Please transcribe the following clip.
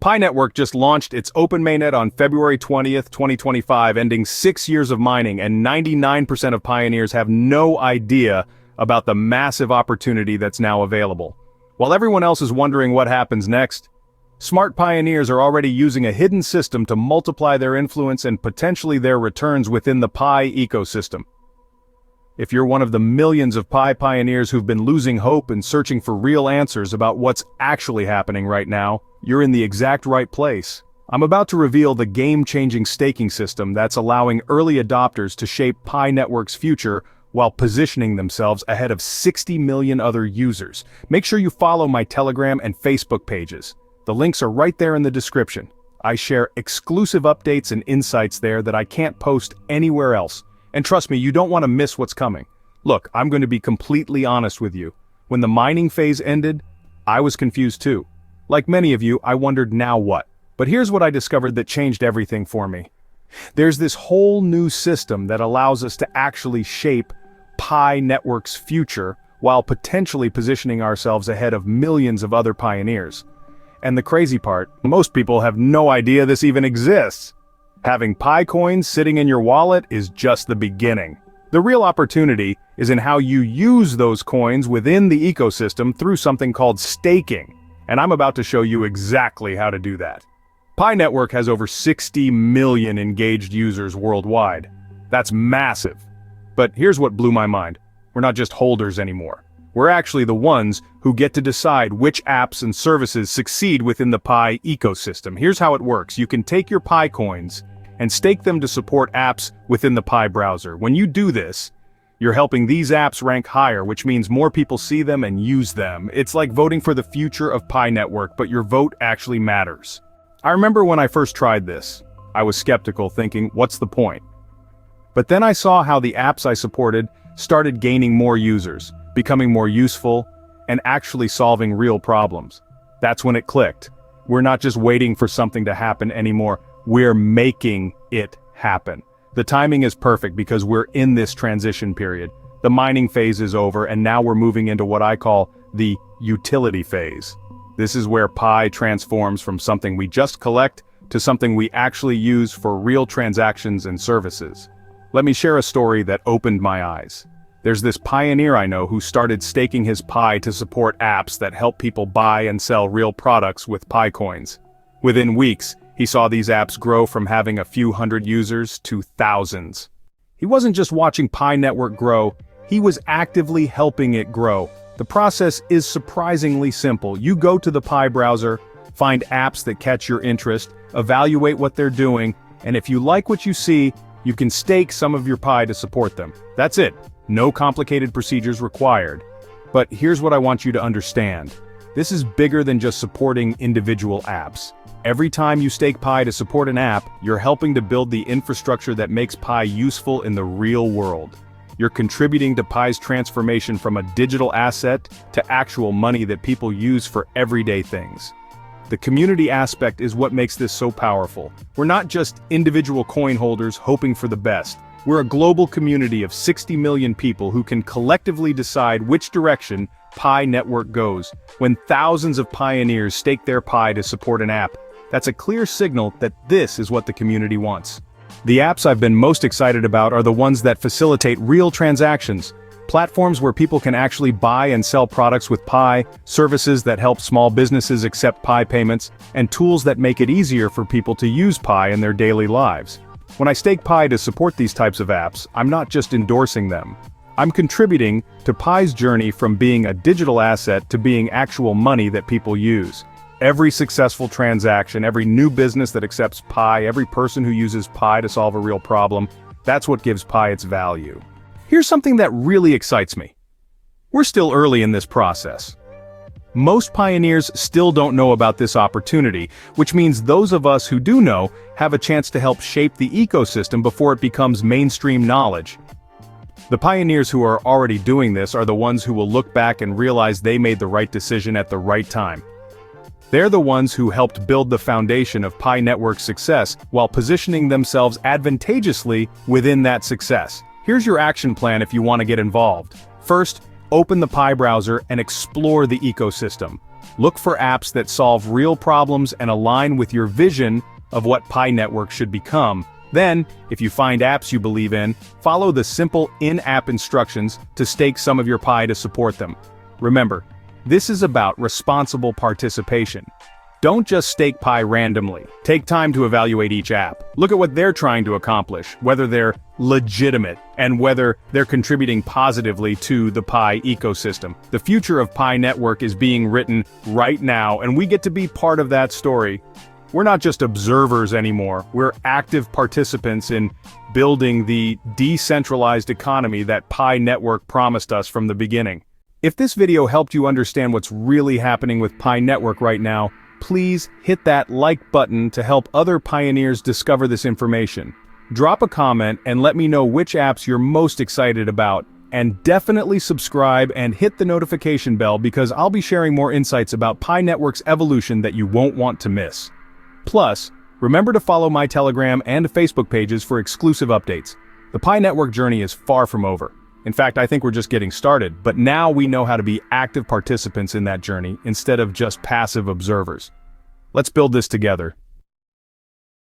Pi Network just launched its open mainnet on February 20th, 2025, ending 6 years of mining, and 99% of pioneers have no idea about the massive opportunity that's now available. While everyone else is wondering what happens next, smart pioneers are already using a hidden system to multiply their influence and potentially their returns within the Pi ecosystem. If you're one of the millions of Pi pioneers who've been losing hope and searching for real answers about what's actually happening right now, you're in the exact right place. I'm about to reveal the game-changing staking system that's allowing early adopters to shape Pi Network's future while positioning themselves ahead of 60 million other users. Make sure you follow my Telegram and Facebook pages. The links are right there in the description. I share exclusive updates and insights there that I can't post anywhere else. And trust me, you don't want to miss what's coming. Look, I'm going to be completely honest with you. When the mining phase ended, I was confused too. Like many of you, I wondered now what. But here's what I discovered that changed everything for me. There's this whole new system that allows us to actually shape Pi Network's future while potentially positioning ourselves ahead of millions of other pioneers. And the crazy part, most people have no idea this even exists. Having Pi coins sitting in your wallet is just the beginning. The real opportunity is in how you use those coins within the ecosystem through something called staking. And I'm about to show you exactly how to do that. Pi Network has over 60 million engaged users worldwide. That's massive. But here's what blew my mind. We're not just holders anymore. We're actually the ones who get to decide which apps and services succeed within the Pi ecosystem. Here's how it works. You can take your Pi coins and stake them to support apps within the Pi browser. When you do this, you're helping these apps rank higher, which means more people see them and use them. It's like voting for the future of Pi Network, but your vote actually matters. I remember when I first tried this, I was skeptical, thinking, what's the point? But then I saw how the apps I supported started gaining more users, becoming more useful, and actually solving real problems. That's when it clicked. We're not just waiting for something to happen anymore, we're making it happen. The timing is perfect because we're in this transition period. The mining phase is over, and now we're moving into what I call the utility phase. This is where Pi transforms from something we just collect to something we actually use for real transactions and services. Let me share a story that opened my eyes. There's this pioneer I know who started staking his Pi to support apps that help people buy and sell real products with Pi coins. Within weeks, he saw these apps grow from having a few hundred users to thousands. He wasn't just watching Pi Network grow, he was actively helping it grow. The process is surprisingly simple. You go to the Pi browser, find apps that catch your interest, evaluate what they're doing, and if you like what you see, you can stake some of your Pi to support them. That's it. No complicated procedures required. But here's what I want you to understand. This is bigger than just supporting individual apps. Every time you stake Pi to support an app, you're helping to build the infrastructure that makes Pi useful in the real world. You're contributing to Pi's transformation from a digital asset to actual money that people use for everyday things. The community aspect is what makes this so powerful. We're not just individual coin holders hoping for the best. We're a global community of 60 million people who can collectively decide which direction Pi Network goes. When thousands of pioneers stake their Pi to support an app, that's a clear signal that this is what the community wants. The apps I've been most excited about are the ones that facilitate real transactions. Platforms where people can actually buy and sell products with Pi, services that help small businesses accept Pi payments, and tools that make it easier for people to use Pi in their daily lives. When I stake Pi to support these types of apps, I'm not just endorsing them. I'm contributing to Pi's journey from being a digital asset to being actual money that people use. Every successful transaction, every new business that accepts Pi, every person who uses Pi to solve a real problem, that's what gives Pi its value. Here's something that really excites me. We're still early in this process. Most pioneers still don't know about this opportunity, which means those of us who do know have a chance to help shape the ecosystem before it becomes mainstream knowledge. The pioneers who are already doing this are the ones who will look back and realize they made the right decision at the right time. They're the ones who helped build the foundation of Pi Network's success while positioning themselves advantageously within that success. Here's your action plan if you want to get involved. First, open the Pi browser and explore the ecosystem. Look for apps that solve real problems and align with your vision of what Pi Network should become. Then, if you find apps you believe in, follow the simple in-app instructions to stake some of your Pi to support them. Remember, this is about responsible participation. Don't just stake Pi randomly. Take time to evaluate each app. Look at what they're trying to accomplish, whether they're legitimate, and whether they're contributing positively to the Pi ecosystem. The future of Pi Network is being written right now, and we get to be part of that story. We're not just observers anymore, we're active participants in building the decentralized economy that Pi Network promised us from the beginning. If this video helped you understand what's really happening with Pi Network right now, please hit that like button to help other pioneers discover this information. Drop a comment and let me know which apps you're most excited about, and definitely subscribe and hit the notification bell because I'll be sharing more insights about Pi Network's evolution that you won't want to miss. Plus, remember to follow my Telegram and Facebook pages for exclusive updates. The Pi Network journey is far from over. In fact, I think we're just getting started, but now we know how to be active participants in that journey instead of just passive observers. Let's build this together.